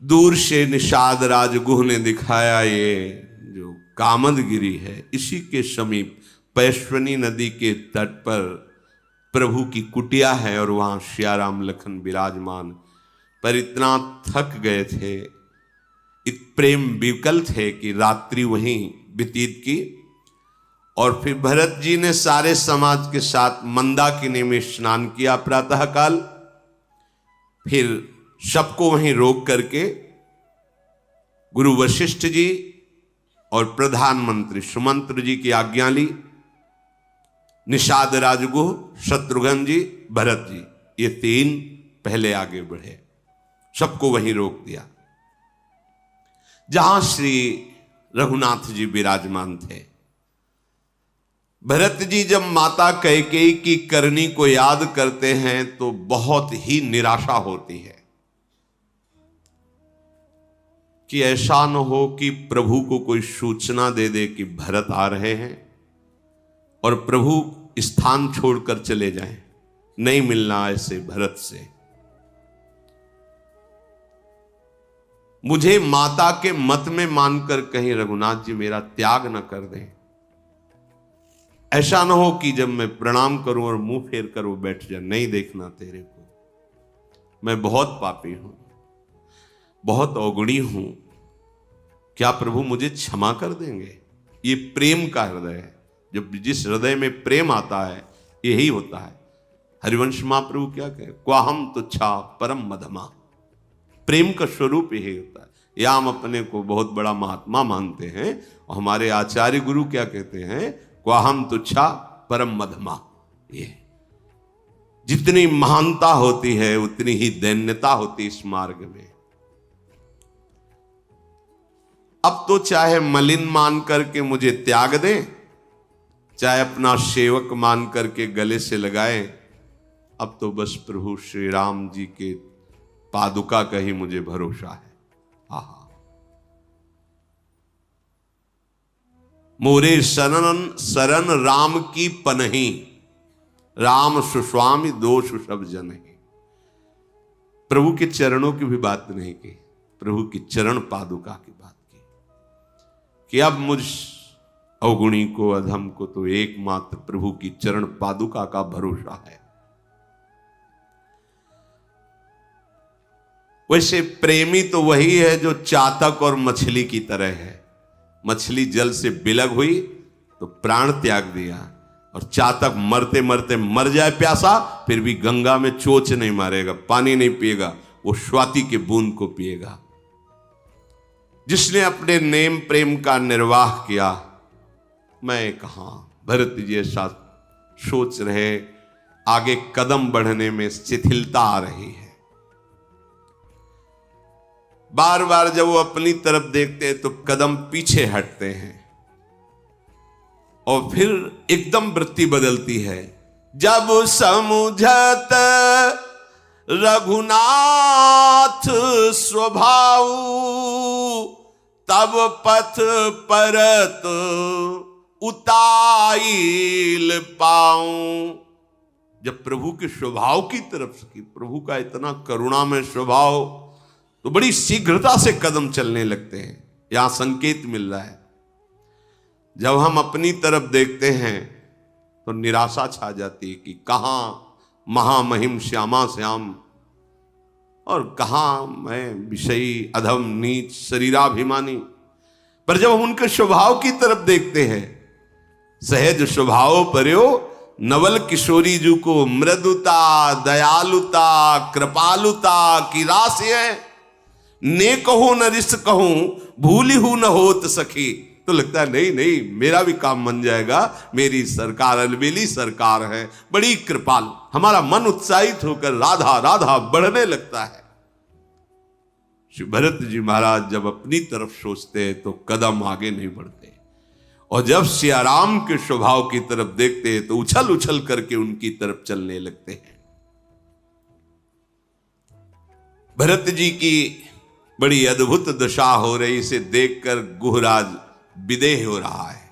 दूर से निषाद राजगुह ने दिखाया ये जो कामदगिरी है, इसी के समीप पैश्वनी नदी के तट पर प्रभु की कुटिया है और वहां सियाराम लखन विराजमान। पर इतना थक गए थे, प्रेम विकल थे कि रात्रि वहीं व्यतीत की। और फिर भरत जी ने सारे समाज के साथ मंदाकिनी में स्नान किया प्रातःकाल। फिर सबको वहीं रोक करके गुरु वशिष्ठ जी और प्रधानमंत्री सुमंत्र जी की आज्ञा ली। निषाद राजगुह, शत्रुघ्न जी, भरत जी, ये तीन पहले आगे बढ़े, सबको वहीं रोक दिया जहां श्री रघुनाथ जी विराजमान थे। भरत जी जब माता कैकेयी की करनी को याद करते हैं तो बहुत ही निराशा होती है कि ऐसा न हो कि प्रभु को कोई सूचना दे दे कि भरत आ रहे हैं और प्रभु स्थान छोड़कर चले जाएं, नहीं मिलना ऐसे भरत से। मुझे माता के मत में मानकर कहीं रघुनाथ जी मेरा त्याग न कर दें। ऐसा ना हो कि जब मैं प्रणाम करूं और मुंह फेर कर वो बैठ जाए, नहीं देखना तेरे को, मैं बहुत पापी हूं, बहुत अवगुणी हूं, क्या प्रभु मुझे क्षमा कर देंगे? ये प्रेम का हृदय है। जब जिस हृदय में प्रेम आता है यही होता है। हरिवंश महाप्रभु क्या कहे, क्वाहम तुच्छा परम मधमा। प्रेम का स्वरूप यही होता है। या हम अपने को बहुत बड़ा महात्मा मानते हैं और हमारे आचार्य गुरु क्या कहते हैं, क्वाहम तुच्छा परम मधमा। ये जितनी महानता होती है उतनी ही दैन्यता होती इस मार्ग में। अब तो चाहे मलिन मान करके मुझे त्याग दें, चाहे अपना सेवक मान करके गले से लगाएं, अब तो बस प्रभु श्री राम जी के पादुका का ही मुझे भरोसा है। आहा, मोरे शरण राम की पनही, राम सुस्वामी दोष सब जनहि। प्रभु के चरणों की भी बात नहीं की, प्रभु की चरण पादुका की बात की कि अब मुझ अवगुणी को, अधम को तो एकमात्र प्रभु की चरण पादुका का भरोसा है। वैसे प्रेमी तो वही है जो चातक और मछली की तरह है। मछली जल से बिलग हुई तो प्राण त्याग दिया, और चातक मरते मरते मर जाए प्यासा फिर भी गंगा में चोच नहीं मारेगा, पानी नहीं पिएगा, वो स्वाति के बूंद को पिएगा। जिसने अपने नेम प्रेम का निर्वाह किया, मैं कहां, भरत जी ऐसा सोच रहे, आगे कदम बढ़ने में शिथिलता आ रही है। बार बार जब वो अपनी तरफ देखते हैं तो कदम पीछे हटते हैं और फिर एकदम वृत्ति बदलती है। जब समुझत रघुनाथ स्वभाव, तब पथ परत उताइल पाऊं। जब प्रभु के स्वभाव की तरफ से, प्रभु का इतना करुणामय स्वभाव, तो बड़ी शीघ्रता से कदम चलने लगते हैं। यहां संकेत मिल रहा है। जब हम अपनी तरफ देखते हैं तो निराशा छा जाती है कि कहां महामहिम श्यामा श्याम और कहां मैं विषयी अधम नीच शरीराभिमानी। पर जब हम उनके स्वभाव की तरफ देखते हैं, सहज स्वभाव पर्यो नवल किशोरी जू को मृदुता, दयालुता, कृपालुता की राशि है। ने कहूं न रिस कहूं, भूली हूं न होत सखी। तो लगता है नहीं नहीं, मेरा भी काम बन जाएगा, मेरी सरकार अलबेली सरकार है, बड़ी कृपाल। हमारा मन उत्साहित होकर राधा राधा बढ़ने लगता है। श्री भरत जी महाराज जब अपनी तरफ सोचते हैं तो कदम आगे नहीं बढ़ते, और जब सियाराम के स्वभाव की तरफ देखते हैं तो उछल उछल करके उनकी तरफ चलने लगते हैं। भरत जी की बड़ी अद्भुत दशा हो रही, इसे देखकर गुहराज विदेह हो रहा है।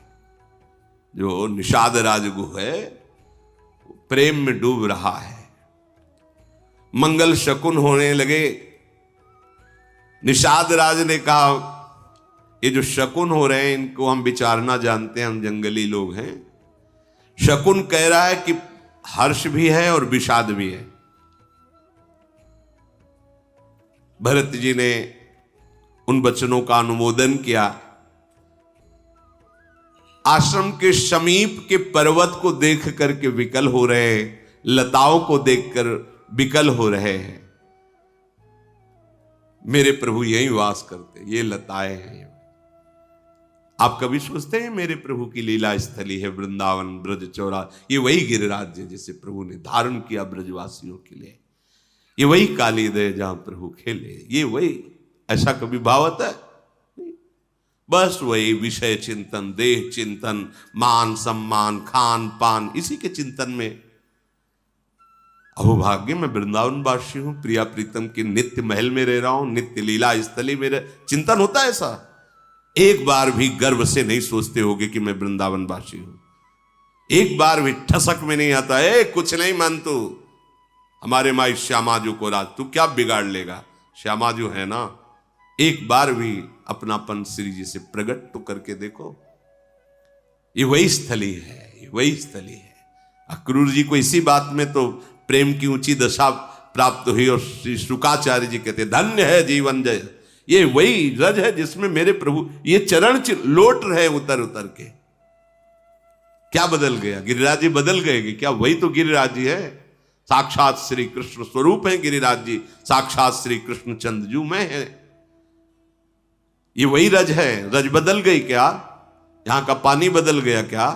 जो निषाद राजगुह है प्रेम में डूब रहा है। मंगल शकुन होने लगे। निषाद राज ने कहा, ये जो शकुन हो रहे हैं इनको हम विचारना जानते हैं, हम जंगली लोग हैं। शकुन कह रहा है कि हर्ष भी है और विषाद भी है। भरत जी ने उन वचनों का अनुमोदन किया। आश्रम के समीप के पर्वत को देख करके विकल हो रहे हैं, लताओं को देखकर विकल हो रहे हैं। मेरे प्रभु यहीं वास करते, ये लताएं हैं। आप कभी सोचते हैं मेरे प्रभु की लीला स्थली है वृंदावन ब्रज चौरा, ये वही गिरिराज है जिसे प्रभु ने धारण किया ब्रजवासियों के लिए, ये वही कालीदय जहां प्रभु खेले, ये वही। ऐसा कभी भावत है? बस वही विषय चिंतन, देह चिंतन, मान सम्मान, खान पान, इसी के चिंतन में। अहोभाग्य मैं वृंदावन वासी हूं, प्रिया प्रीतम के नित्य महल में रह रहा हूं, नित्य लीला स्थली मेरा चिंतन होता है। ऐसा एक बार भी गर्व से नहीं सोचते होगे कि मैं वृंदावन वासी हूं। एक बार भी ठसक में नहीं आता है कुछ नहीं मान तू, हमारे माई श्यामाजू को राज तू क्या बिगाड़ लेगा, श्यामाजू है ना। एक बार भी अपनापन श्री जी से प्रकट तो करके देखो। ये वही स्थली है, ये वही स्थली है। अक्रूर जी को इसी बात में तो प्रेम की ऊंची दशा प्राप्त हुई और श्री शुकाचार्य जी कहते धन्य है जीवन जय। ये वही रज है जिसमें मेरे प्रभु ये चरण लोट रहे उतर उतर के। क्या बदल गया? गिरिराज जी बदल गए कि क्या? वही तो गिरिराज जी है, साक्षात श्री कृष्ण स्वरूप है गिरिराज जी, साक्षात श्री कृष्ण चंद्रजू में है। ये वही रज है। रज बदल गई क्या? यहां का पानी बदल गया क्या?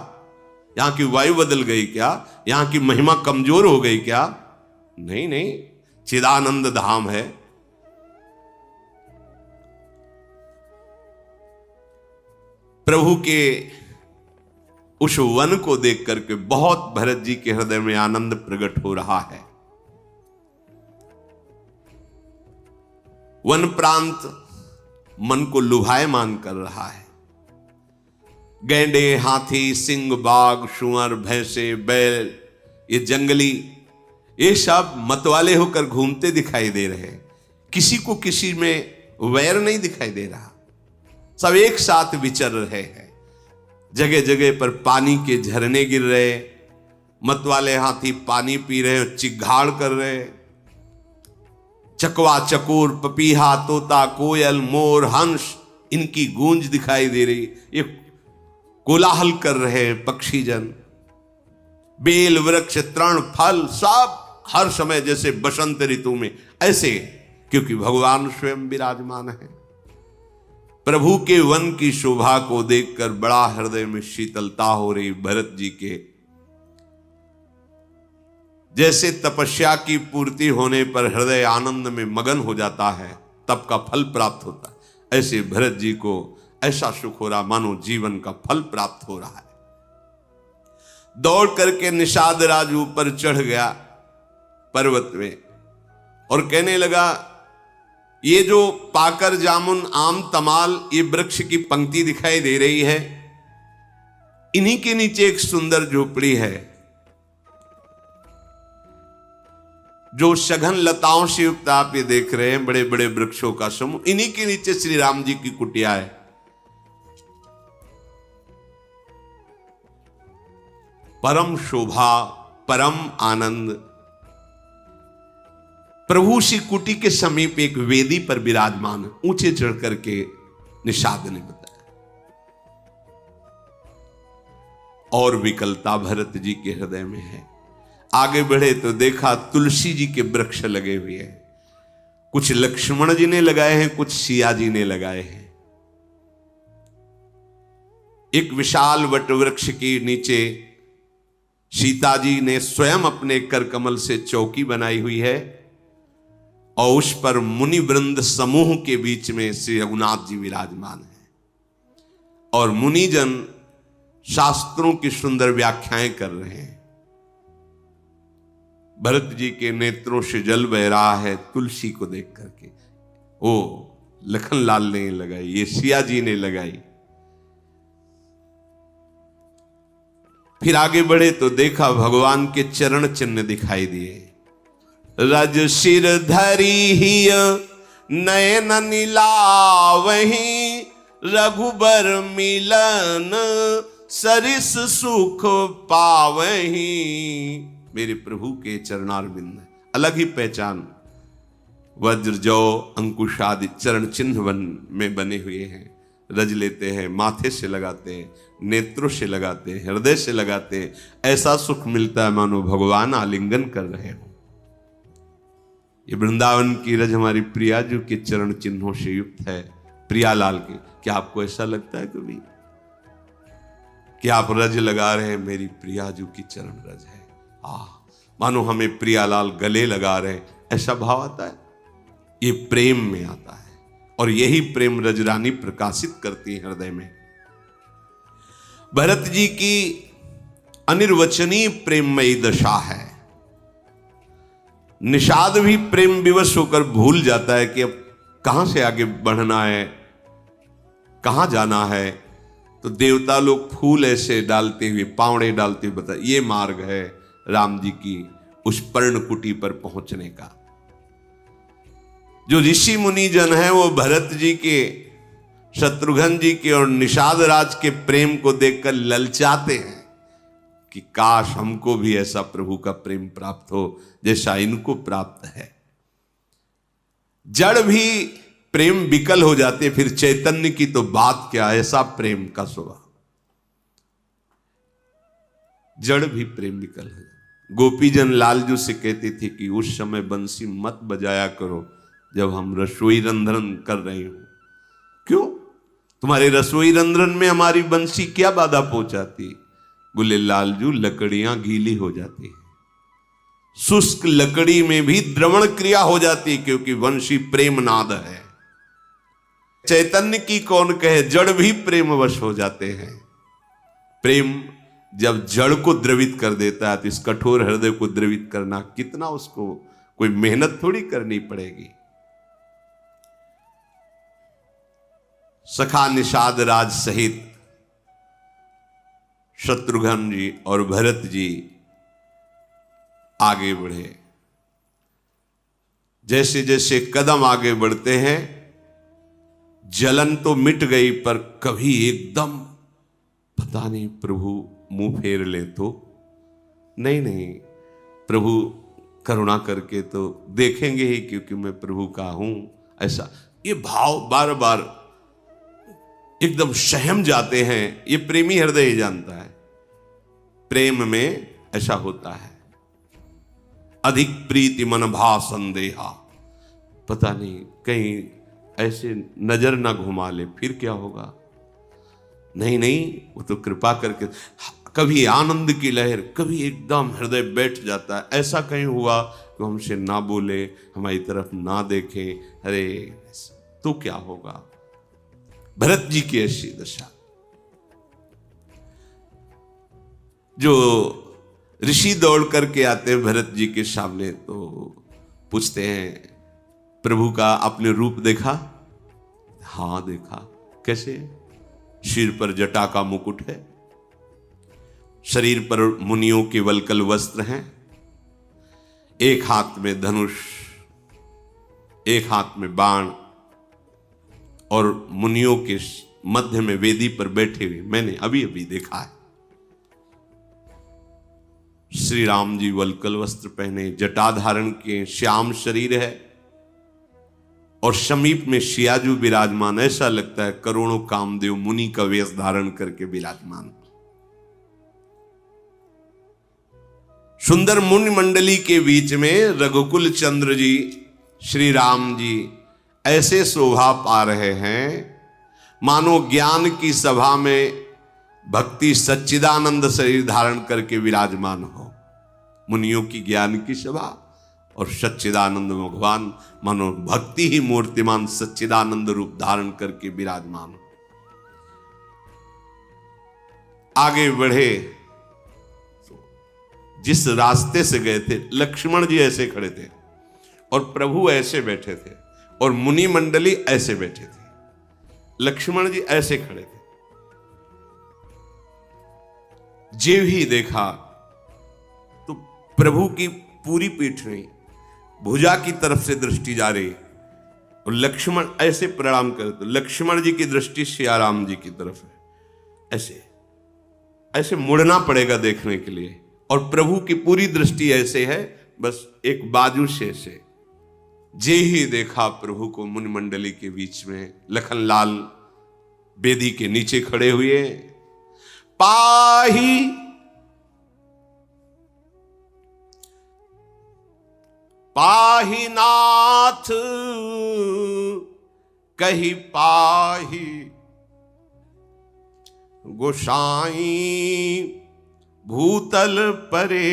यहां की वायु बदल गई क्या? यहां की महिमा कमजोर हो गई क्या? नहीं नहीं, चिदानंद धाम है। प्रभु के उस वन को देख करके बहुत भरत जी के हृदय में आनंद प्रकट हो रहा है। वन प्रांत मन को लुभायमान कर रहा है। गैंडे, हाथी, सिंह, बाघ, शुअर, भैंसे, बैल, ये जंगली, ये सब मतवाले होकर घूमते दिखाई दे रहे हैं। किसी को किसी में वैर नहीं दिखाई दे रहा, सब एक साथ विचर रहे हैं। जगह जगह पर पानी के झरने गिर रहे, मतवाले हाथी पानी पी रहे, चिघाड़ कर रहे। चकवा, चकोर, पपीहा, तोता, कोयल, मोर, हंस, इनकी गूंज दिखाई दे रही। ये कोलाहल कर रहे हैं पक्षी जन। बेल, वृक्ष, तृण, फल सब हर समय जैसे बसंत ऋतु में ऐसे, क्योंकि भगवान स्वयं विराजमान है। प्रभु के वन की शोभा को देखकर बड़ा हृदय में शीतलता हो रही भरत जी के। जैसे तपस्या की पूर्ति होने पर हृदय आनंद में मगन हो जाता है, तप का फल प्राप्त होता है, ऐसे भरत जी को ऐसा सुख हो रहा मानो जीवन का फल प्राप्त हो रहा है। दौड़ करके निषाद राज ऊपर चढ़ गया पर्वत में और कहने लगा, ये जो पाकर, जामुन, आम, तमाल, ये वृक्ष की पंक्ति दिखाई दे रही है, इन्हीं के नीचे एक सुंदर झोपड़ी है जो सघन लताओं से युक्त आप ये देख रहे हैं, बड़े बड़े वृक्षों का समूह, इन्हीं के नीचे श्री राम जी की कुटिया है। परम शोभा, परम आनंद। प्रभु श्री कुटी के समीप एक वेदी पर विराजमान, ऊंचे चढ़ करके निषाद ने बताया। और विकलता भरत जी के हृदय में है। आगे बढ़े तो देखा तुलसी जी के वृक्ष लगे हुए हैं। कुछ लक्ष्मण जी ने लगाए हैं, कुछ सिया जी ने लगाए हैं। एक विशाल वट वृक्ष के नीचे सीता जी ने स्वयं अपने कर कमल से चौकी बनाई हुई है और उस पर मुनि वृंद समूह के बीच में श्री रघुनाथ जी विराजमान है और मुनिजन शास्त्रों की सुंदर व्याख्याएं कर रहे हैं। भरत जी के नेत्रों से जल बह रहा है तुलसी को देख करके। ओ लखनलाल ने लगाई, ये सिया जी ने लगाई। फिर आगे बढ़े तो देखा भगवान के चरण चिन्ह दिखाई दिए। रज सिर धरी हिय नयन निलावहीं रघुबर मिलन, सरिस सुख पावहीं। मेरे प्रभु के चरणारविंद, अलग ही पहचान। वज्र जौ अंकुश आदि चरण चिन्ह में बने हुए हैं। रज लेते हैं, माथे से लगाते हैं, नेत्रों से लगाते हैं, हृदय से लगाते हैं। ऐसा सुख मिलता है मानो भगवान आलिंगन कर रहे हो। ये वृंदावन की रज हमारी प्रियाजू के चरण चिन्हों से युक्त है, प्रियालाल के। क्या आपको ऐसा लगता है कभी कि आप रज लगा रहे हैं? मेरी प्रियाजू की चरण रज है, मानो हमें प्रियालाल गले लगा रहे हैं, ऐसा भाव आता है। ये प्रेम में आता है, और यही प्रेम रजरानी प्रकाशित करती है हृदय में। भरत जी की अनिर्वचनीय प्रेममयी दशा है। निषाद भी प्रेम विवश होकर भूल जाता है कि अब कहां से आगे बढ़ना है, कहां जाना है। तो देवता लोग फूल ऐसे डालते हुए, पावड़े डालते हुए बता, ये मार्ग है राम जी की उस पर्णकुटी पर पहुंचने का। जो ऋषि मुनि जन है वो भरत जी के, शत्रुघ्न जी के और निषाद राज के प्रेम को देखकर ललचाते हैं कि काश हमको भी ऐसा प्रभु का प्रेम प्राप्त हो जैसा इनको प्राप्त है। जड़ भी प्रेम विकल हो जाते, फिर चैतन्य की तो बात क्या, ऐसा प्रेम का स्वभाव। जड़ भी प्रेम विकल है। गोपीजन लालजू से कहती थी कि उस समय बंसी मत बजाया करो जब हम रसोई रंध्रन कर रहे हो। क्यों? तुम्हारे रसोई रंध्रन में हमारी बंसी क्या बाधा पहुंचाती? बोले लालजू, लकड़ियां गीली हो जाती है, शुष्क लकड़ी में भी द्रवण क्रिया हो जाती है, क्योंकि वंशी प्रेम नाद है। चैतन्य की कौन कहे, जड़ भी प्रेमवश हो जाते हैं। प्रेम जब जड़ को द्रवित कर देता है तो इस कठोर हृदय को द्रवित करना कितना, उसको कोई मेहनत थोड़ी करनी पड़ेगी। सखा निषाद राज सहित शत्रुघ्न जी और भरत जी आगे बढ़े। जैसे जैसे कदम आगे बढ़ते हैं, जलन तो मिट गई, पर कभी एकदम पता नहीं प्रभु मुंह फेर ले तो नहीं, प्रभु करुणा करके तो देखेंगे ही, क्योंकि मैं प्रभु का हूं। ऐसा ये भाव बार बार एकदम सहम जाते हैं। ये प्रेमी हृदय ही जानता है, प्रेम में ऐसा होता है। अधिक प्रीति मन भा संदेहा, पता नहीं कहीं ऐसे नजर ना घुमा ले, फिर क्या होगा। नहीं, वो तो कृपा करके, कभी आनंद की लहर, कभी एकदम हृदय बैठ जाता है। ऐसा कहीं हुआ कि हमसे ना बोले, हमारी तरफ ना देखे, अरे तो क्या होगा। भरत जी की ऐसी दशा। जो ऋषि दौड़ करके आते हैं भरत जी के सामने, तो पूछते हैं, प्रभु का आपने रूप देखा? हाँ देखा। कैसे? सिर पर जटा का मुकुट है, शरीर पर मुनियों के वल्कल वस्त्र हैं, एक हाथ में धनुष, एक हाथ में बाण, और मुनियों के मध्य में वेदी पर बैठे हुए मैंने अभी अभी देखा है। श्री राम जी वल्कल वस्त्र पहने, जटा धारण किए, श्याम शरीर है, और समीप में शियाजू विराजमान। ऐसा लगता है करोड़ों कामदेव मुनि का वेश धारण करके विराजमान। सुंदर मुनि मंडली के बीच में रघुकुल चंद्र जी, श्री राम जी ऐसे शोभा पा रहे हैं मानो ज्ञान की सभा में भक्ति सच्चिदानंद शरीर धारण करके विराजमान हो। मुनियों की ज्ञान की सभा और सच्चिदानंद भगवान मानो भक्ति ही मूर्तिमान सच्चिदानंद रूप धारण करके विराजमान हो। आगे बढ़े, जिस रास्ते से गए थे, लक्ष्मण जी ऐसे खड़े थे और प्रभु ऐसे बैठे थे, और मुनि मंडली ऐसे बैठे थे। लक्ष्मण जी ऐसे खड़े थे। जीव ही देखा तो प्रभु की पूरी पीठ नहीं, भुजा की तरफ से दृष्टि जा रही, और लक्ष्मण ऐसे प्रणाम करे तो लक्ष्मण जी की दृष्टि सियाराम जी की तरफ है, ऐसे ऐसे मुड़ना पड़ेगा देखने के लिए। और प्रभु की पूरी दृष्टि ऐसे है, बस एक बाजू से ऐसे। जे ही देखा प्रभु को मुनि मंडली के बीच में, लखनलाल बेदी के नीचे खड़े हुए, पाही नाथ कही पाही गोसाई भूतल परे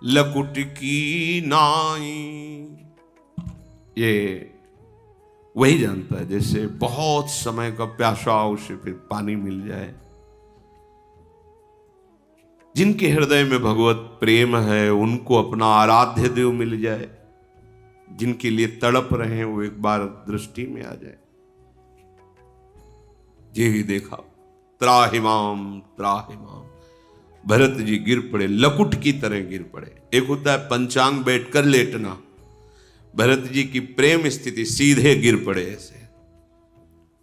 लकुट की नाई। ये वही जानता है, जैसे बहुत समय का प्यासा हो उसे फिर पानी मिल जाए। जिनके हृदय में भगवत प्रेम है उनको अपना आराध्य देव मिल जाए, जिनके लिए तड़प रहे हैं वो एक बार दृष्टि में आ जाए। जे ही देखा त्राहिमाम त्राहिमाम, भरत जी गिर पड़े, लकुट की तरह गिर पड़े। एक होता है पंचांग बैठकर लेटना, भरत जी की प्रेम स्थिति सीधे गिर पड़े ऐसे।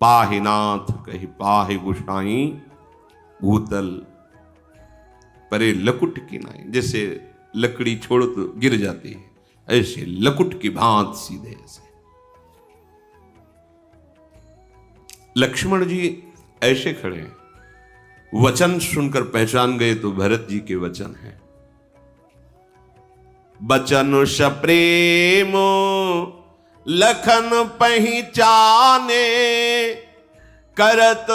पाहि नाथ कही पाहि गुसाई भूतल परे लकुट की नाई। जैसे लकड़ी छोड़ो तो गिर जाती है, ऐसे लकुट की भांत सीधे ऐसे। लक्ष्मण जी ऐसे खड़े हैं, वचन सुनकर पहचान गए तो भरत जी के वचन हैं। बचन सप्रेम लखन पहचाने करत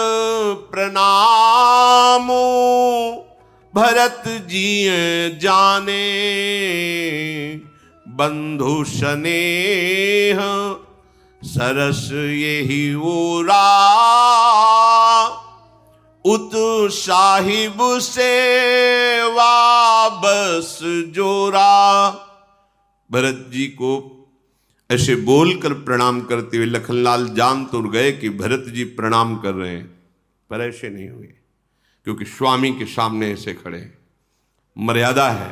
प्रणाम भरत जी जाने बंधु स्नेह सरस यही ओरा उत साहिब सेवा बस जोरा। भरत जी को ऐसे बोलकर प्रणाम करते हुए लखनलाल जान तो गए कि भरत जी प्रणाम कर रहे हैं, पर ऐसे नहीं हुए, क्योंकि स्वामी के सामने ऐसे खड़े हैं। मर्यादा है,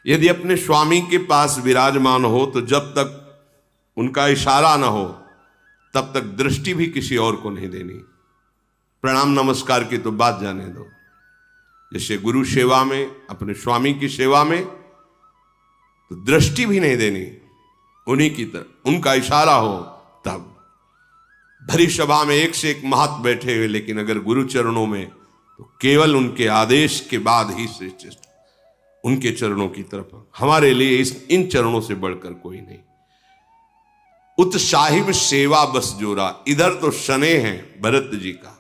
यदि अपने स्वामी के पास विराजमान हो तो जब तक उनका इशारा ना हो तब तक दृष्टि भी किसी और को नहीं देनी। प्रणाम नमस्कार की तो बात जाने दो। जैसे गुरु सेवा में, अपने स्वामी की सेवा में तो दृष्टि भी नहीं देनी, उन्हीं की तरफ उनका इशारा हो तब। भरी सभा में एक से एक महत बैठे हुए, लेकिन अगर गुरु चरणों में तो केवल उनके आदेश के बाद ही श्रेष्ठ उनके चरणों की तरफ। हमारे लिए इन चरणों से बढ़कर कोई नहीं। उत साहिब सेवा बस जोरा, इधर तो शने हैं भरत जी का,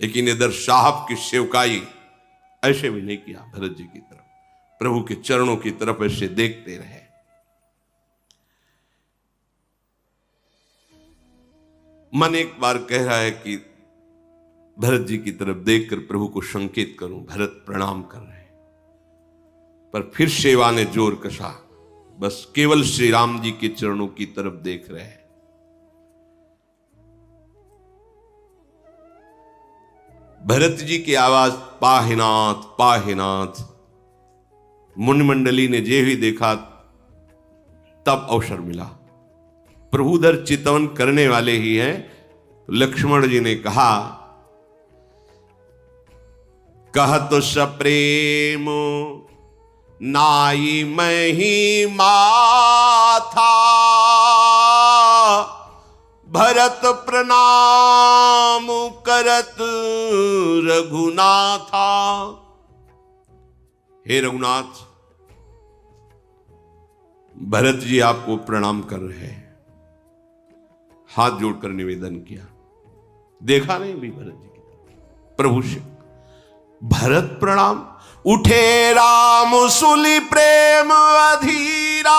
लेकिन इधर साहब की सेवकाई ऐसे भी नहीं किया। भरत जी की तरफ, प्रभु के चरणों की तरफ ऐसे देखते रहे। मन एक बार कह रहा है कि भरत जी की तरफ देखकर प्रभु को संकेत करूं, भरत प्रणाम कर रहे हैं, पर फिर सेवा ने जोर कसा, बस केवल श्री राम जी के चरणों की तरफ देख रहे हैं। भरत जी की आवाज पाहिनाथ पाहिनाथ, मुनि मंडली ने जे ही देखा तब अवसर मिला। प्रभुधर चितवन करने वाले ही हैं। तो लक्ष्मण जी ने कहा, कहत सप्रेम नाई मही माथा भरत प्रणाम करत रघुनाथा। हे रघुनाथ, भरत जी आपको प्रणाम कर रहे हैं। हाथ जोड़कर निवेदन किया, देखा नहीं भी भरत जी की प्रभु से। भरत प्रणाम, उठे राम सुली प्रेम अधीरा,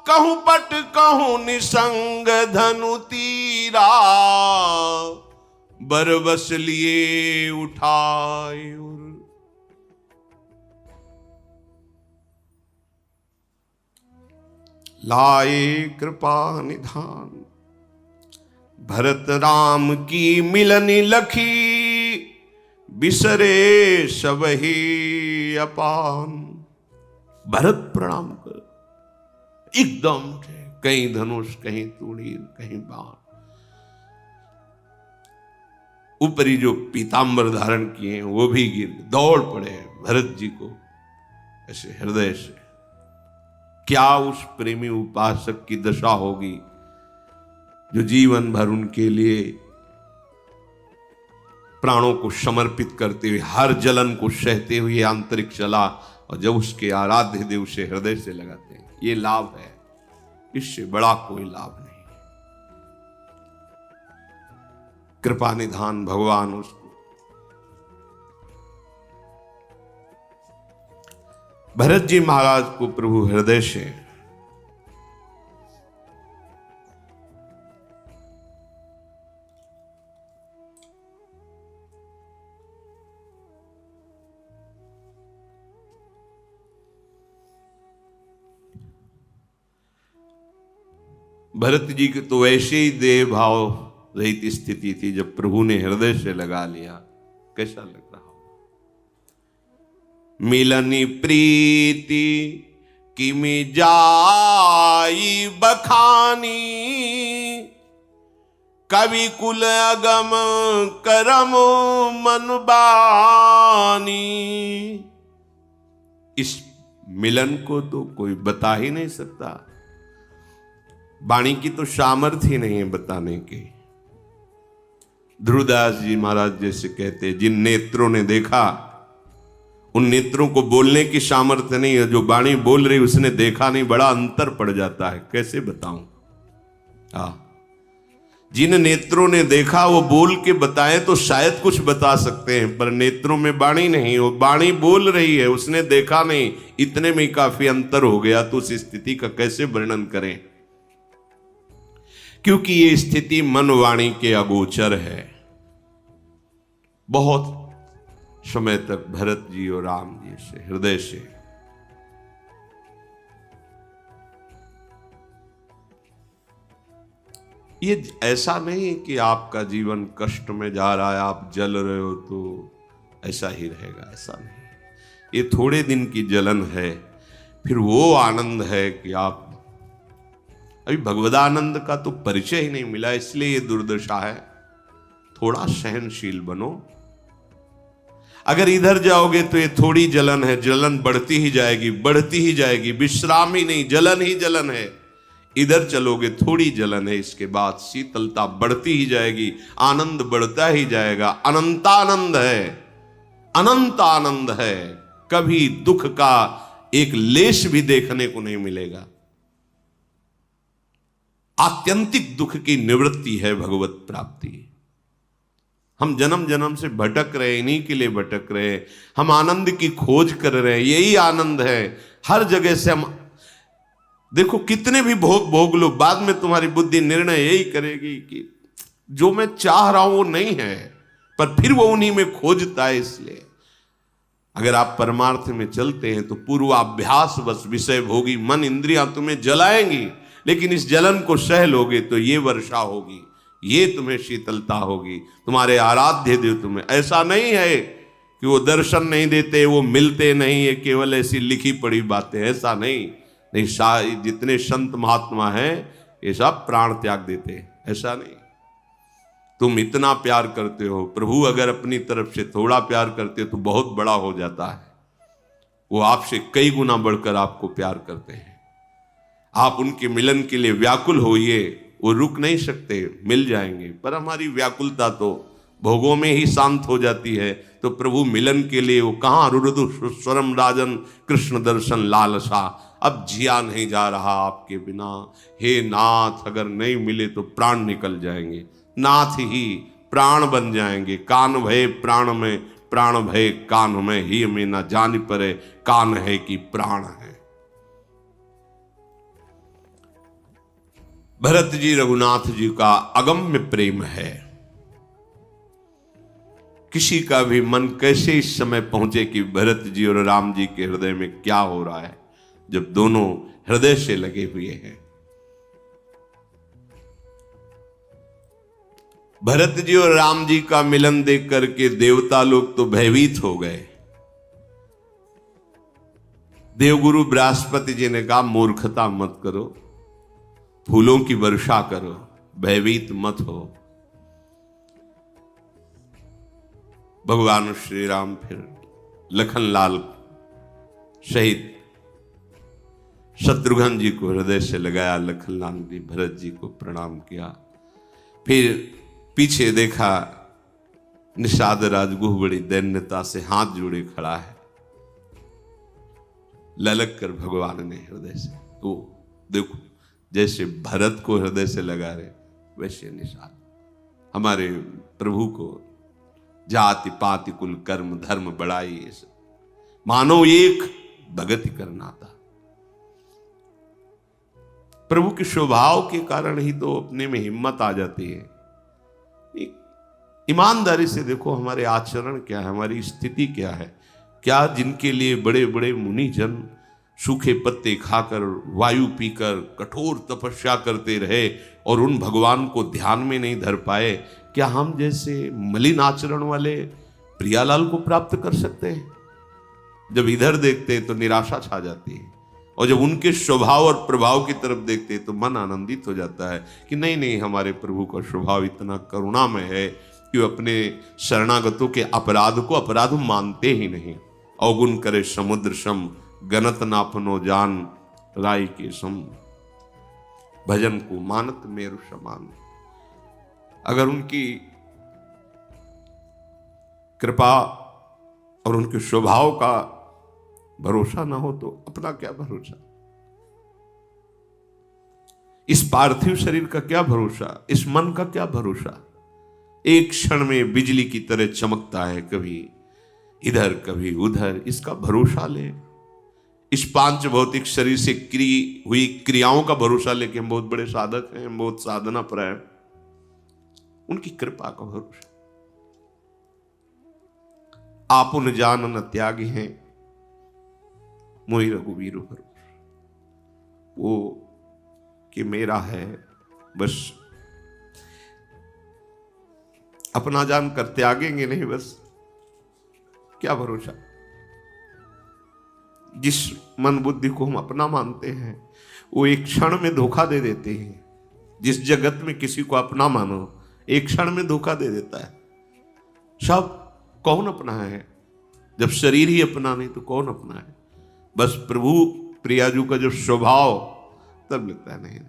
कहूं पट कहूं निसंग धनु तीरा, बरबस लिए उठाए लाए कृपा निधान। भरत राम की मिलनी लखी, बिसरे सबही अपान। भरत प्रणाम कर, एकदम से कहीं धनुष, कहीं तूणीर, कहीं बाण, ऊपरी जो पीतांबर धारण किए हैं वो भी गिर दौड़ पड़े भरत जी को ऐसे हृदय से। क्या उस प्रेमी उपासक की दशा होगी जो जीवन भर उनके लिए प्राणों को समर्पित करते हुए, हर जलन को सहते हुए आंतरिक चला, और जब उसके आराध्य देव से हृदय से लगाते हैं। ये लाभ है, इससे बड़ा कोई लाभ नहीं। कृपा निधान भगवान उसको भरत जी महाराज को प्रभु हृदय से भरत जी की तो वैसे ही देह भाव रहित स्थिति थी, जब प्रभु ने हृदय से लगा लिया कैसा लग रहा हो। मिलनी प्रीति किमि जाई बखानी, कवि कुल अगम करम मन बानी। इस मिलन को तो कोई बता ही नहीं सकता, वाणी की तो सामर्थ्य ही नहीं है बताने की। ध्रुवदास जी महाराज जैसे कहते, जिन नेत्रों ने देखा उन नेत्रों को बोलने की सामर्थ्य नहीं है, जो वाणी बोल रही उसने देखा नहीं, बड़ा अंतर पड़ जाता है। कैसे बताऊं? जिन नेत्रों ने देखा वो बोल के बताएं तो शायद कुछ बता सकते हैं, पर नेत्रों में वाणी नहीं, वो वाणी बोल रही है, उसने देखा नहीं, इतने में काफी अंतर हो गया। तो उस स्थिति का कैसे वर्णन करें, क्योंकि ये स्थिति मन वाणी के अगोचर है। बहुत समय तक भरत जी और राम जी से हृदय से ये ऐसा नहीं कि आपका जीवन कष्ट में जा रहा है, आप जल रहे हो तो ऐसा ही रहेगा, ऐसा नहीं। ये थोड़े दिन की जलन है, फिर वो आनंद है कि आप अभी भगवदानंद का तो परिचय ही नहीं मिला, इसलिए ये दुर्दशा है। थोड़ा सहनशील बनो। अगर इधर जाओगे तो ये थोड़ी जलन है, जलन बढ़ती ही जाएगी, बढ़ती ही जाएगी, विश्राम ही नहीं, जलन ही जलन है। इधर चलोगे थोड़ी जलन है, इसके बाद शीतलता बढ़ती ही जाएगी, आनंद बढ़ता ही जाएगा। अनंतानंद है, अनंत आनंद है, कभी दुख का एक लेश भी देखने को नहीं मिलेगा। आत्यंतिक दुख की निवृत्ति है भगवत प्राप्ति। हम जन्म जन्म से भटक रहे, इन्हीं के लिए भटक रहे, हम आनंद की खोज कर रहे हैं, यही आनंद है। हर जगह से हम देखो, कितने भी भोग भोग लो, बाद में तुम्हारी बुद्धि निर्णय यही करेगी कि जो मैं चाह रहा हूं वो नहीं है, पर फिर वो उन्हीं में खोजता है। इसलिए अगर आप परमार्थ में चलते हैं तो पूर्वाभ्यास बस विषय भोगी मन इंद्रियां तुम्हें जलाएंगी, लेकिन इस जलन को सह लोगे तो ये वर्षा होगी, ये तुम्हें शीतलता होगी, तुम्हारे आराध्य देव तुम्हें। ऐसा नहीं है कि वो दर्शन नहीं देते, वो मिलते नहीं है, केवल ऐसी लिखी पड़ी बातें, ऐसा नहीं। जितने संत महात्मा हैं ये सब प्राण त्याग देते हैं, ऐसा नहीं। तुम इतना प्यार करते हो, प्रभु अगर अपनी तरफ से थोड़ा प्यार करते तो बहुत बड़ा हो जाता है। वो आपसे कई गुना बढ़कर आपको प्यार करते हैं। आप उनके मिलन के लिए व्याकुल होइए, वो रुक नहीं सकते, मिल जाएंगे। पर हमारी व्याकुलता तो भोगों में ही शांत हो जाती है। तो प्रभु मिलन के लिए वो कहाँ रुरुदु स्वरम राजन कृष्ण दर्शन लालसा, अब जिया नहीं जा रहा आपके बिना। हे नाथ, अगर नहीं मिले तो प्राण निकल जाएंगे, नाथ ही प्राण बन जाएंगे। कान भय प्राण में, प्राण भय कान में, ही में न जान परे कान है कि प्राण है। भरत जी रघुनाथ जी का अगम्य प्रेम है। किसी का भी मन कैसे इस समय पहुंचे कि भरत जी और राम जी के हृदय में क्या हो रहा है, जब दोनों हृदय से लगे हुए हैं। भरत जी और राम जी का मिलन देख करके देवता लोग तो भयभीत हो गए। देवगुरु बृहस्पति जी ने कहा मूर्खता मत करो, फूलों की वर्षा करो, भयभीत मत हो। भगवान श्री राम फिर लखनलाल शहीद शत्रुघ्न जी को हृदय से लगाया, लखनलाल जी भरत जी को प्रणाम किया, फिर पीछे देखा निषाद राजगुह बड़ी दैन्यता से हाथ जोड़े खड़ा है। ललक कर भगवान ने हृदय से, तो देखो जैसे भरत को हृदय से लगा रहे वैसे निषाद हमारे प्रभु को जाति पाति कुल कर्म धर्म बड़ाई मानो एक भगत ही करना था। प्रभु के स्वभाव के कारण ही तो अपने में हिम्मत आ जाती है। ईमानदारी से देखो हमारे आचरण क्या है, हमारी स्थिति क्या है। क्या जिनके लिए बड़े बड़े मुनि जन सूखे पत्ते खाकर वायु पीकर कठोर तपस्या करते रहे और उन भगवान को ध्यान में नहीं धर पाए, क्या हम जैसे मलिन आचरण वाले प्रियालाल को प्राप्त कर सकते हैं? जब इधर देखते हैं तो निराशा छा जाती है, और जब उनके स्वभाव और प्रभाव की तरफ देखते हैं तो मन आनंदित हो जाता है कि नहीं नहीं, हमारे प्रभु का स्वभाव इतना करुणामय है कि वो अपने शरणागतों के अपराध को अपराध मानते ही नहीं। अवगुण करे समुद्र सम, गणत नापनो जान, राय के सम, भजन को मानत मेरु समान। अगर उनकी कृपा और उनके स्वभाव का भरोसा ना हो तो अपना क्या भरोसा, इस पार्थिव शरीर का क्या भरोसा, इस मन का क्या भरोसा। एक क्षण में बिजली की तरह चमकता है, कभी इधर कभी उधर, इसका भरोसा ले। इस पांच भौतिक शरीर से हुई क्रियाओं का भरोसा लेके हम बहुत बड़े साधक हैं, बहुत साधना परायण, उनकी कृपा का भरोसा। आपुन जान न त्यागी हैं, मोहि रघुवीर भरोसा। वो कि मेरा है बस, अपना जान कर त्यागेंगे नहीं, बस क्या भरोसा। जिस मन बुद्धि को हम अपना मानते हैं वो एक क्षण में धोखा दे देते हैं। जिस जगत में किसी को अपना मानो एक क्षण में धोखा दे देता है। सब कौन अपना है? जब शरीर ही अपना नहीं तो कौन अपना है? बस प्रभु प्रियाजू का जो स्वभाव, तब लगता है नहीं,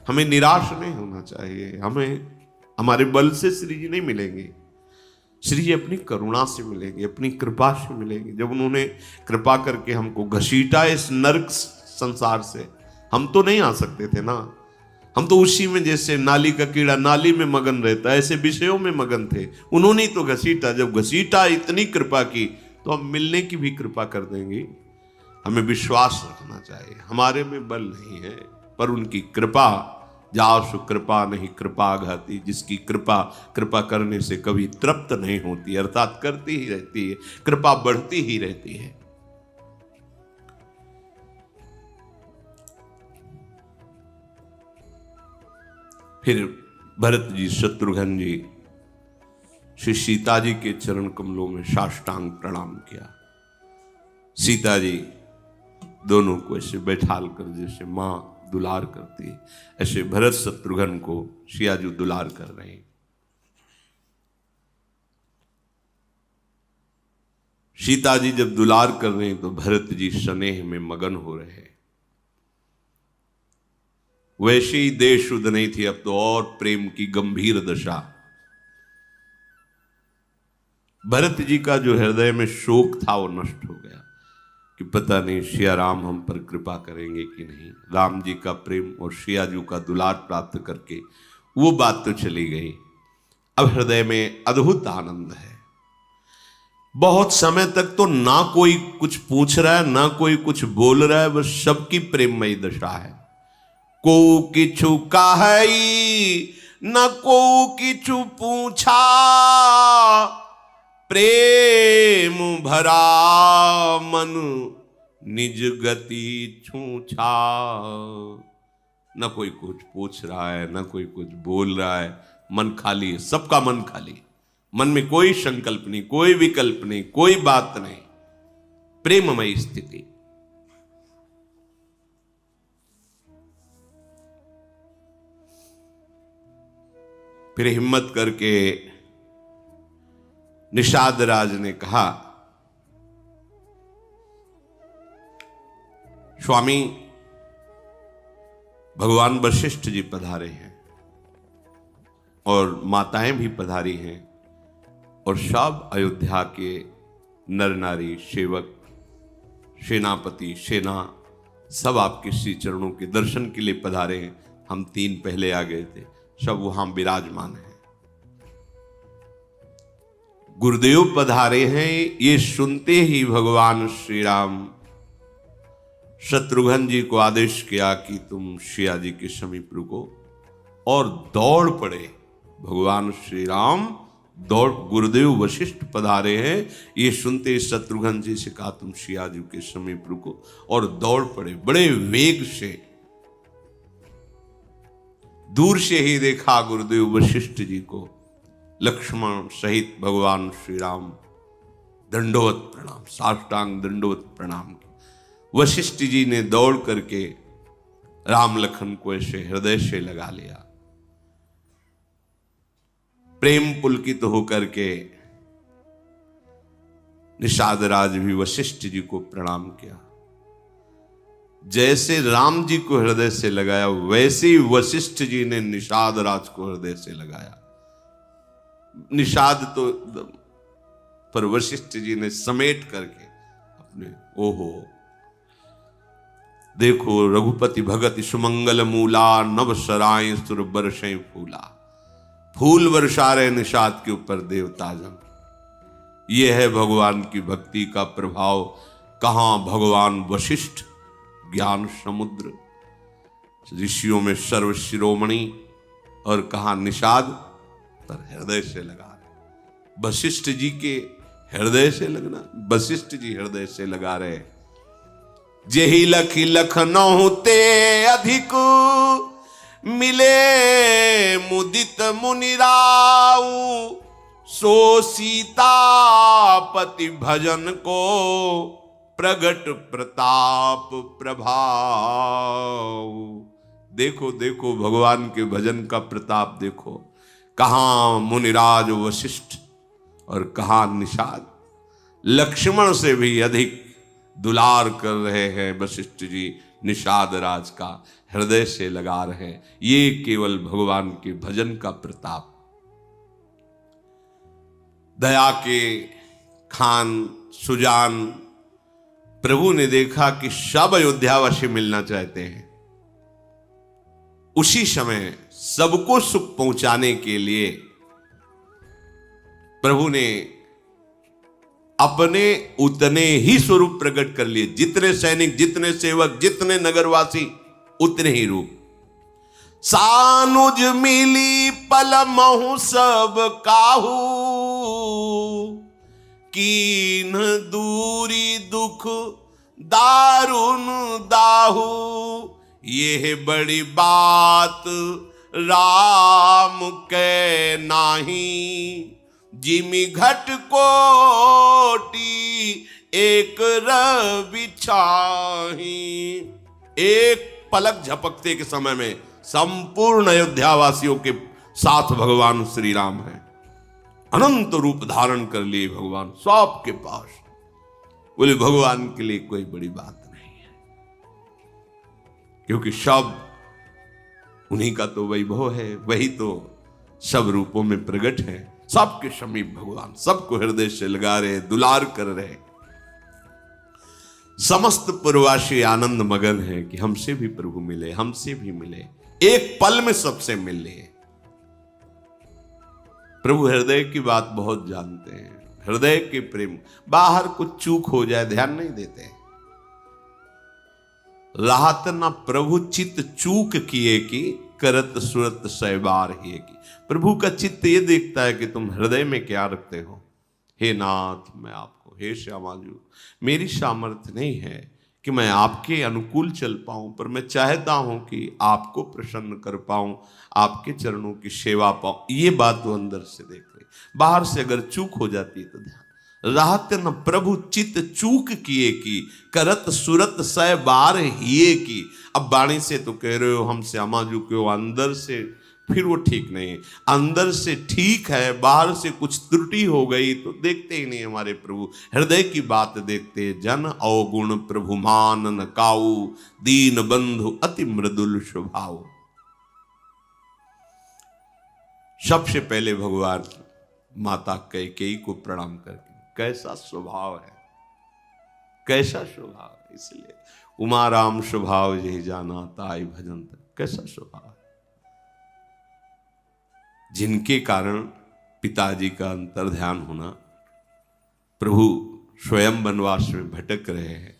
हमें निराश नहीं होना चाहिए। हमें हमारे बल से श्री जी नहीं मिलेंगे, श्री जी अपनी करुणा से मिलेंगे, अपनी कृपा से मिलेंगे। जब उन्होंने कृपा करके हमको घसीटा इस नरक संसार से, हम तो नहीं आ सकते थे ना। हम तो उसी में जैसे नाली का कीड़ा नाली में मगन रहता है, ऐसे विषयों में मगन थे। उन्होंने तो घसीटा, जब घसीटा इतनी कृपा की तो हम मिलने की भी कृपा कर देंगे। हमें विश्वास रखना चाहिए, हमारे में बल नहीं है पर उनकी कृपा। जासु कृपा नहीं कृपा घाती, जिसकी कृपा कृपा करने से कभी तृप्त नहीं होती, अर्थात करती ही रहती है, कृपा बढ़ती ही रहती है। फिर भरत जी शत्रुघ्न जी श्री सीता जी के चरण कमलों में साष्टांग प्रणाम किया। सीता जी दोनों को ऐसे बैठाल कर जैसे मां दुलार करती है, ऐसे भरत शत्रुघ्न को सियाजू दुलार कर रहे हैं। सीता जी जब दुलार कर रहे हैं तो भरत जी स्नेह में मगन हो रहे हैं। वैसे ही देश शुद्ध नहीं थी, अब तो और प्रेम की गंभीर दशा। भरत जी का जो हृदय में शोक था वो नष्ट हो गया कि पता नहीं सिया राम हम पर कृपा करेंगे कि नहीं। राम जी का प्रेम और सियाजू का दुलार प्राप्त करके वो बात तो चली गई। अब हृदय में अद्भुत आनंद है। बहुत समय तक तो ना कोई कुछ पूछ रहा है ना कोई कुछ बोल रहा है, बस सबकी प्रेममयी दशा है। को किछु काहई न को किछु पूछा, प्रेम भरा मन निज गति छूछा। न कोई कुछ पूछ रहा है न कोई कुछ बोल रहा है, मन खाली है, सबका मन खाली। मन में कोई संकल्प नहीं, कोई विकल्प नहीं, कोई बात नहीं, प्रेममय स्थिति। फिर हिम्मत करके निषाद राज ने कहा, स्वामी भगवान वशिष्ठ जी पधारे हैं और माताएं भी पधारी हैं और सब अयोध्या के नर नारी, सेवक, सेनापति, सेना सब आपके श्री चरणों के दर्शन के लिए पधारे हैं। हम 3 पहले आ गए थे, सब वहां विराजमान हैं। गुरुदेव पधारे हैं। ये सुनते ही भगवान श्री राम शत्रुघ्न जी को आदेश किया कि तुम सिया जी के समीप रुको, और दौड़ पड़े। भगवान श्री राम दौड़, गुरुदेव वशिष्ठ पधारे हैं, ये सुनते शत्रुघ्न जी से कहा तुम सिया जी के समीप रुको, और दौड़ पड़े बड़े वेग से। दूर से ही देखा गुरुदेव वशिष्ठ जी को, लक्ष्मण सहित भगवान श्री राम दंडवत प्रणाम, साष्टांग दंडवत प्रणाम। वशिष्ठ जी ने दौड़ करके राम लखन को ऐसे हृदय से लगा लिया। प्रेम पुलकित होकर के निषाद राज भी वशिष्ठ जी को प्रणाम किया। जैसे राम जी को हृदय से लगाया, वैसे ही वशिष्ठ जी ने निषाद राज को हृदय से लगाया। निषाद तो पर वशिष्ठ जी ने समेट करके अपने, ओहो देखो रघुपति भगति सुमंगल मूला, नव सराय सुर बरसें फूला। फूल बरसा रहे निषाद के ऊपर देवता जन। यह है भगवान की भक्ति का प्रभाव। कहां भगवान वशिष्ठ ज्ञान समुद्र, ऋषियों में सर्व शिरोमणि, और कहां निषाद पर हृदय से लगा रहे। वशिष्ठ जी के हृदय से लगना, वशिष्ठ जी हृदय से लगा रहे। जेहि लखी लखनऊ ते अधिक, मिले मुदित मुनिराऊ। सो सीतापति भजन को, प्रगट प्रताप प्रभाव। देखो देखो भगवान के भजन का प्रताप देखो। कहां मुनिराज वशिष्ठ और कहां निषाद। लक्ष्मण से भी अधिक दुलार कर रहे हैं वशिष्ठ जी, निषाद राज का हृदय से लगा रहे हैं। ये केवल भगवान के भजन का प्रताप। दया के खान सुजान प्रभु ने देखा कि सब अयोध्यावासी मिलना चाहते हैं। उसी समय सबको सुख पहुंचाने के लिए प्रभु ने अपने उतने ही स्वरूप प्रकट कर लिए। जितने सैनिक, जितने सेवक, जितने नगरवासी, उतने ही रूप। सानुज मिली पल महु सब काहू, कीन दूरी दुख दारुण दाहू। ये बड़ी बात राम के नाही, जिमि घट कोटि एक रवि छाही। एक पलक झपकते के समय में संपूर्ण अयोध्या वासियों के साथ भगवान श्री राम हैं। अनंत रूप धारण कर लिए भगवान सबके पास। बोले भगवान के लिए कोई बड़ी बात नहीं है, क्योंकि सब उन्हीं का तो वैभव है, वही तो सब रूपों में प्रकट है। सबके समीप भगवान, सबको हृदय से लगा रहे, दुलार कर रहे। समस्त पुरवासी आनंद मगन है कि हमसे भी प्रभु मिले, हमसे भी मिले, एक पल में सबसे मिले। प्रभु हृदय की बात बहुत जानते हैं, हृदय के प्रेम। बाहर कुछ चूक हो जाए ध्यान नहीं देते। राहत न प्रभु चित्त चूक किए की, करत सुरत सहबार ही की। प्रभु का चित्त ये देखता है कि तुम हृदय में क्या रखते हो। हे नाथ, मैं आपको, हे श्यामाजू, मेरी सामर्थ्य नहीं है कि मैं आपके अनुकूल चल पाऊं, पर मैं चाहता हूं कि आपको प्रसन्न कर पाऊं, आपके चरणों की सेवा पाऊं। ये बात वो अंदर से देख रही। बाहर से अगर चूक हो जाती है तो ध्यान। राहत न प्रभु चित्त चूक किए की, करत सुरत सह बार हिए की। अब बाणी से तो कह रहे हो हम श्यामाजू को अंदर से फिर वो ठीक नहीं। अंदर से ठीक है, बाहर से कुछ त्रुटि हो गई तो देखते ही नहीं हमारे प्रभु, हृदय की बात देखते। जन अवगुण प्रभु मान न काऊ, दीन बंधु अति मृदुल स्वभाव। सबसे पहले भगवान माता कैकेयी को प्रणाम करके, कैसा स्वभाव है, कैसा स्वभाव है। इसलिए उमा राम स्वभाव यही जाना ताई भजन तक, कैसा स्वभाव है। जिनके कारण पिताजी का अंतर्ध्यान होना, प्रभु स्वयं वनवास में भटक रहे हैं।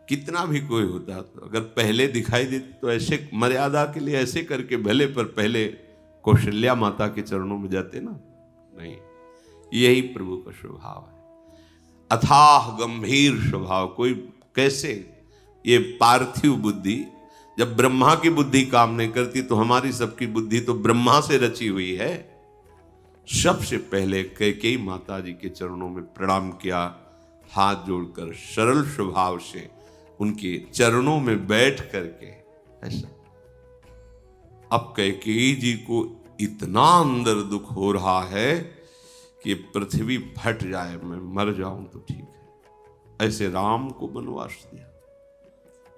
कितना भी कोई होता तो अगर पहले दिखाई देती तो ऐसे मर्यादा के लिए ऐसे करके भले, पर पहले कौशल्या माता के चरणों में जाते ना, नहीं। यही प्रभु का स्वभाव है, अथाह गंभीर स्वभाव। कोई कैसे, ये पार्थिव बुद्धि, जब ब्रह्मा की बुद्धि काम नहीं करती तो हमारी सबकी बुद्धि तो ब्रह्मा से रची हुई है। सबसे पहले कैकेयी माता जी के चरणों में प्रणाम किया, हाथ जोड़कर सरल स्वभाव से उनके चरणों में बैठ करके ऐसा। अब कैकेयी जी को इतना अंदर दुख हो रहा है कि पृथ्वी फट जाए, मैं मर जाऊं तो ठीक है, ऐसे राम को वनवास दिया।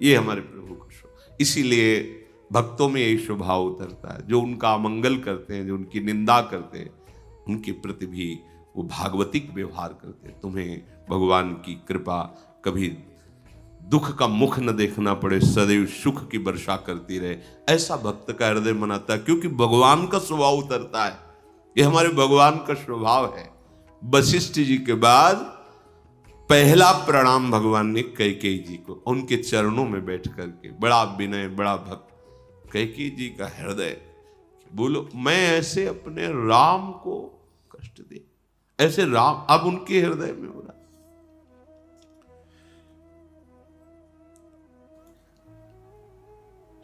ये हमारे प्रभु का स्वभाव। इसीलिए भक्तों में यही स्वभाव उतरता है, जो उनका अमंगल करते हैं, जो उनकी निंदा करते हैं, उनके प्रति भी वो भागवतिक व्यवहार करते हैं। तुम्हें भगवान की कृपा, कभी दुख का मुख न देखना पड़े, सदैव सुख की वर्षा करती रहे, ऐसा भक्त का हृदय मनाता है, क्योंकि भगवान का स्वभाव उतरता है। ये हमारे भगवान का स्वभाव है। वशिष्ठ जी के बाद पहला प्रणाम भगवान ने कैकेयी जी को, उनके चरणों में बैठ करके, बड़ा विनय, बड़ा भक्त। कैकेयी जी का हृदय, बोलो मैं ऐसे अपने राम को कष्ट दे, ऐसे राम अब उनके हृदय में हो रहा।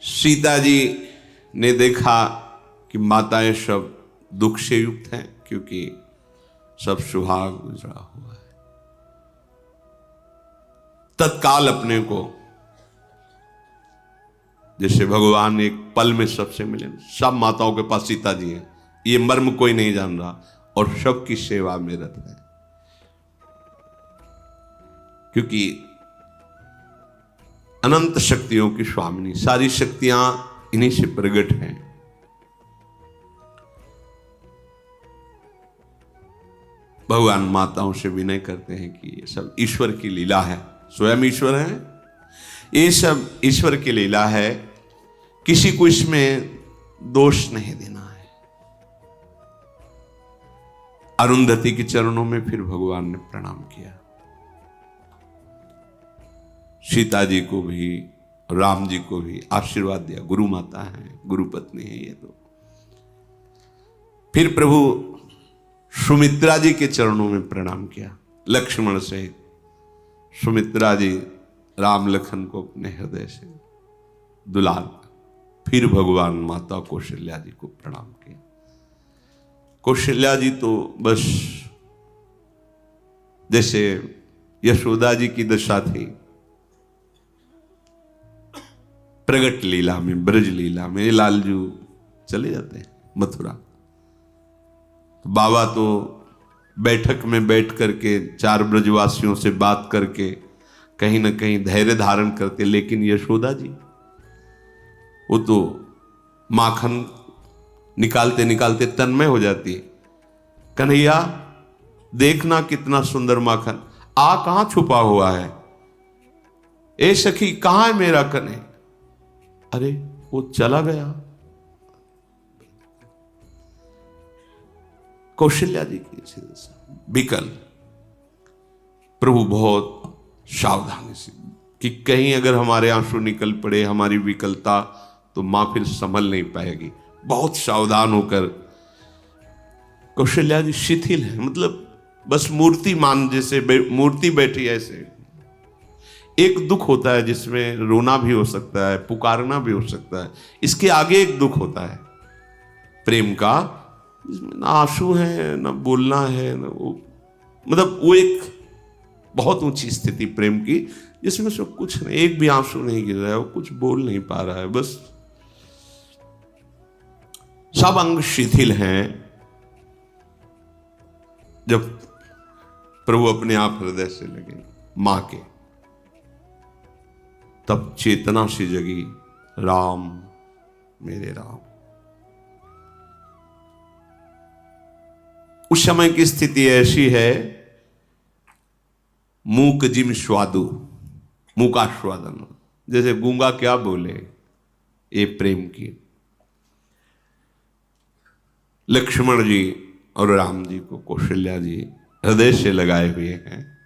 सीता जी ने देखा कि माताएं सब दुख से युक्त हैं, क्योंकि सब सुहाग गुजरा हुआ है। तत्काल अपने को, जैसे भगवान एक पल में सबसे मिले, सब माताओं के पास सीता जी हैं, ये मर्म कोई नहीं जान रहा, और सबकी सेवा में रत है, क्योंकि अनंत शक्तियों की स्वामिनी, सारी शक्तियां इन्हीं से प्रकट हैं। भगवान माताओं से विनय करते हैं कि ये सब ईश्वर की लीला है, स्वयं ईश्वर है, ये सब ईश्वर की लीला है, किसी को इसमें दोष नहीं देना है। अरुंधति के चरणों में फिर भगवान ने प्रणाम किया। सीता जी को भी, राम जी को भी आशीर्वाद दिया, गुरु माता है, गुरु पत्नी है ये तो। फिर प्रभु सुमित्रा जी के चरणों में प्रणाम किया, लक्ष्मण से। सुमित्रा जी राम लखन को अपने हृदय से दुलार। फिर भगवान माता कौशल्या जी को प्रणाम किया। कौशल्या जी तो बस जैसे यशोदा जी की दशा थी, प्रगट लीला में, ब्रज लीला में लालजू चले जाते हैं मथुरा। बाबा तो बैठक में बैठ करके चार ब्रजवासियों से बात करके कहीं ना कहीं धैर्य धारण करते, लेकिन यशोदा जी वो तो माखन निकालते निकालते तन्मय हो जाती है। कन्हैया देखना कितना सुंदर माखन, आ कहां छुपा हुआ है, ए सखी कहां है मेरा कन्हैया? अरे वो चला गया। कौशल्या जी की विकल। प्रभु बहुत सावधानी से, कि कहीं अगर हमारे आंसू निकल पड़े, हमारी विकलता, तो मां फिर संभल नहीं पाएगी। बहुत सावधान होकर कौशल्या जी शिथिल है, मतलब बस मूर्ति मान, जैसे मूर्ति बैठी ऐसे। एक दुख होता है जिसमें रोना भी हो सकता है, पुकारना भी हो सकता है, इसके आगे एक दुख होता है प्रेम का, जिसमें ना आंसू है, ना बोलना है, ना वो, मतलब वो एक बहुत ऊंची स्थिति प्रेम की, जिसमें सब कुछ नहीं, एक भी आंसू नहीं गिर रहा है, वो कुछ बोल नहीं पा रहा है, बस सब अंग शिथिल हैं। जब प्रभु अपने आप हृदय से लगे मां के, तब चेतना से जगी, राम मेरे राम। उस समय की स्थिति ऐसी है, मूक जिम स्वादु, मूकास्वादन, जैसे गूंगा क्या बोले, ये प्रेम की। लक्ष्मण जी और राम जी को कौशल्या जी हृदय से लगाए हुए हैं।